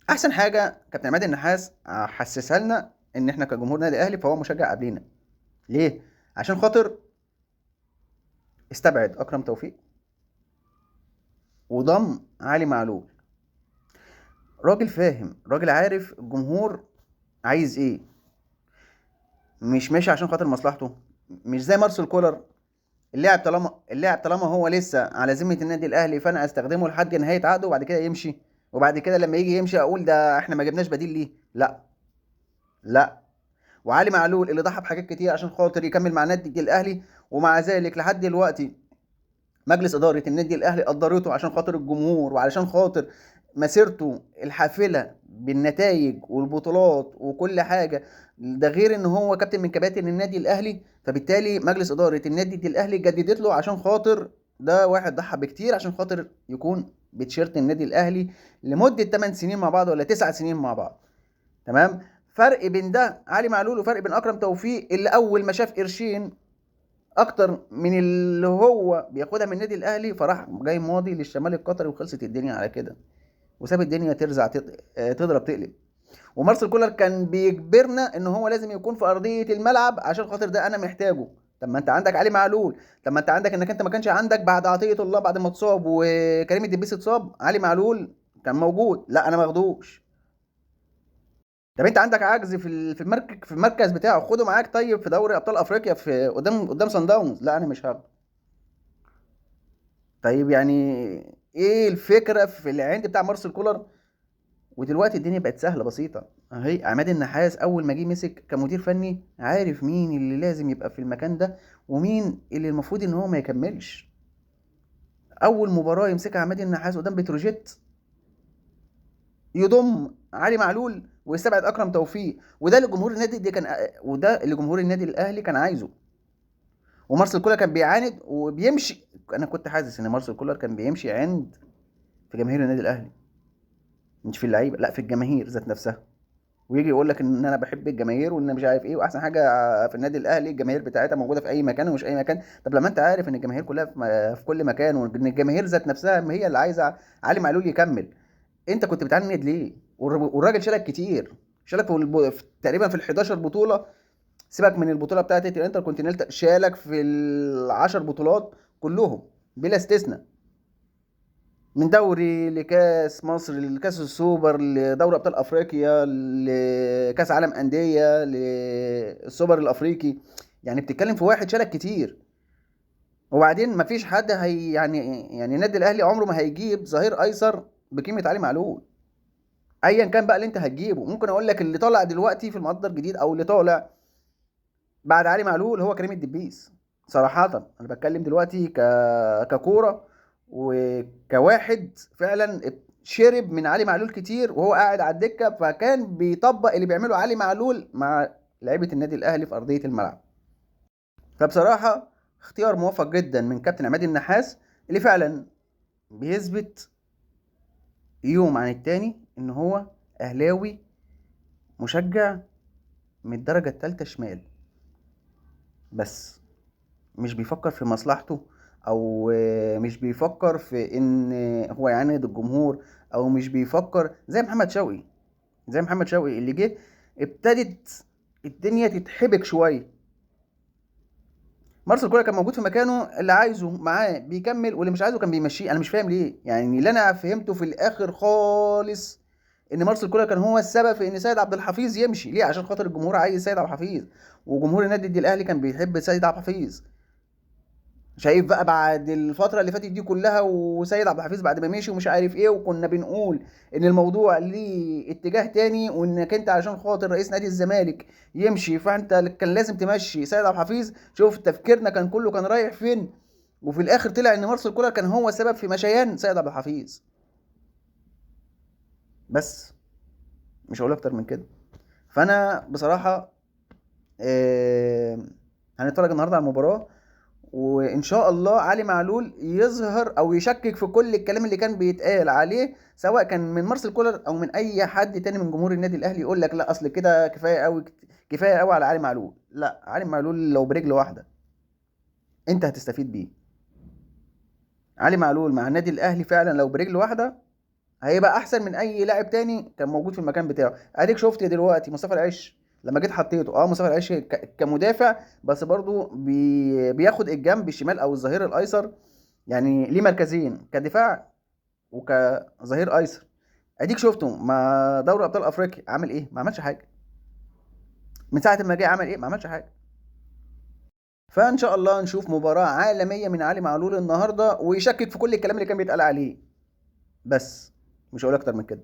احسن حاجه كابتن عماد النحاس حسسها لنا ان احنا كجمهور نادي الاهلي فهو مشجع قبلينا. ليه؟ عشان خاطر استبعد اكرم توفيق وضم علي معلول. راجل فاهم، راجل عارف الجمهور عايز ايه، مش ماشي عشان خاطر مصلحته. مش زي مارسيل كولر، اللاعب طالما هو لسه على ذمه النادي الاهلي فانا استخدمه لحد نهايه عقده وبعد كده يمشي، وبعد كده لما يجي يمشي اقول ده احنا ما جبناش بديل ليه. لا، لا. وعلي معلول اللي ضحى بحاجات كتير عشان خاطر يكمل مع النادي الاهلي، ومع ذلك لحد دلوقتي مجلس اداره النادي الاهلي قدرته عشان خاطر الجمهور وعلشان خاطر مسيرته الحافله بالنتائج والبطولات وكل حاجه. ده غير ان هو كابتن من كباتن النادي الاهلي، فبالتالي مجلس اداره النادي الاهلي جددت له عشان خاطر ده واحد ضحى بكتير عشان خاطر يكون بتشيرت النادي الاهلي لمده 8 سنين مع بعض ولا 9 سنين مع بعض. تمام. فرق بين ده علي معلول وفرق بين اكرم توفيق اللي اول ما شاف قرشين اكتر من اللي هو بياخدها من النادي الاهلي فراح جاي ماضي للشمال القطري وخلصت الدنيا على كده، وساب الدنيا ترزع تضرب تقلب. ومارسيل كولر كان بيجبرنا ان هو لازم يكون في ارضيه الملعب عشان خاطر ده انا محتاجه. طب ما انت عندك علي معلول، طب ما انت عندك انك انت ما كانش عندك بعد عطيه الله بعد ما اتصاب وكريم الدبيس اتصاب علي معلول كان موجود. لا انا ما اخدوش. طب انت عندك عجز في المركز بتاعه، خده معاك طيب في دوري ابطال افريقيا في قدام سان داونز. لا انا مش هاخده. طيب يعني ايه الفكره في العند بتاع مارسيل كولر؟ ودلوقتي الدنيا بقت سهله بسيطه اهي. عماد النحاس اول ما جه مسك كمدير فني عارف مين اللي لازم يبقى في المكان ده ومين اللي المفروض ان هو ما يكملش. اول مباراه يمسكها عماد النحاس قدام بتروجيت يضم علي معلول ويستبعد اكرم توفيق، وده اللي جمهور النادي الاهلي كان عايزه. ومارسيل كولر كان بيعاند وبيمشي. انا كنت حاسس ان مارسيل كولر كان بيمشي عند في جماهير النادي الاهلي، مش في اللعيبه، لا في الجماهير ذات نفسها. ويجي يقول لك ان انا بحب الجماهير وان مش عارف ايه واحسن حاجه في النادي الاهلي الجماهير بتاعتها موجوده في اي مكان ومش اي مكان. طب لما انت عارف ان الجماهير كلها في كل مكان وان الجماهير ذات نفسها ما هي اللي عايزه علي معلول يكمل، انت كنت بتعند ليه؟ والراجل شالك كتير، شالك تقريبا في ال 11 بطوله. سيبك من البطوله بتاعت الانتر كونتيننتال، شالك في العشر بطولات كلهم بلا استثناء، من دوري لكاس مصر لكاس السوبر لدوري ابطال افريقيا لكاس عالم انديه للسوبر الافريقي. يعني بتتكلم في واحد شارك كتير. وبعدين مفيش حد هي يعني النادي الاهلي عمره ما هيجيب ظهير ايسر بقيمه علي معلول. ايا كان بقى اللي انت هتجيبه. ممكن اقول لك اللي طالع دلوقتي في المقدر الجديد او اللي طالع بعد علي معلول هو كريم الدبيس. صراحة أنا بتكلم دلوقتي ككورة وكواحد فعلا شرب من علي معلول كتير وهو قاعد على الدكة، فكان بيطبق اللي بيعمله علي معلول مع لعيبة النادي الأهلي في أرضية الملعب. فبصراحة اختيار موفق جدا من كابتن عماد النحاس اللي فعلا بيثبت يوم عن التاني إن هو أهلاوي مشجع من الدرجة التالتة شمال، بس مش بيفكر في مصلحته، او مش بيفكر في ان هو يعاند الجمهور، او مش بيفكر زي محمد شوقي اللي جه ابتدت الدنيا تتحبك شويه. مارسيل كولر كان موجود في مكانه، اللي عايزه معاه بيكمل واللي مش عايزه كان بيمشيه. انا مش فاهم ليه، يعني اللي انا فهمته في الاخر خالص ان مارسيل كولر كان هو السبب في ان سيد عبد الحفيظ يمشي. ليه؟ عشان خاطر الجمهور عايز سيد عبد الحفيظ، وجمهور النادي الاهلي كان بيحب سيد عبد الحفيظ. شايف بقى بعد الفترة اللي فاتت دي كلها وسيد عبد الحفيظ بعد ما مشي ومش عارف ايه، وكنا بنقول ان الموضوع ليه اتجاه تاني وانك انت عشان خاطر رئيس نادي الزمالك يمشي فانت كان لازم تمشي سيد عبد الحفيظ. شوف تفكيرنا كان كله كان رايح فين، وفي الاخر طلع ان مارسيل كولر كان هو السبب في مشيان سيد عبد الحفيظ. بس مش هقول اكتر من كده. فانا بصراحة آه هنتفرج النهارده على المباراة، وان شاء الله علي معلول يظهر او يشكك في كل الكلام اللي كان بيتقال عليه سواء كان من مارسيل كولر او من اي حد تاني من جمهور النادي الاهلي يقول لك لا اصل كده كفايه قوي، كفايه قوي على علي معلول. لا، علي معلول لو برجل واحده انت هتستفيد بيه. علي معلول مع النادي الاهلي فعلا لو برجل واحده هيبقى احسن من اي لاعب تاني كان موجود في المكان بتاعه. اديك شفت دلوقتي مصطفى العش لما جيت حطيته، مصطفى العش كمدافع، بس برضو بياخد الجنب الشمال او الظهير الايسر، يعني ليه مركزين كدفاع وكظهير ايسر. اديك شفته مع دوري ابطال افريقيا عمل ايه؟ ما عملش حاجه. من ساعه ما جه عمل ايه؟ ما عملش حاجه. فان شاء الله نشوف مباراه عالميه من علي معلول النهارده، ويشكك في كل الكلام اللي كان بيتقال عليه. بس مش هقول اكتر من كده.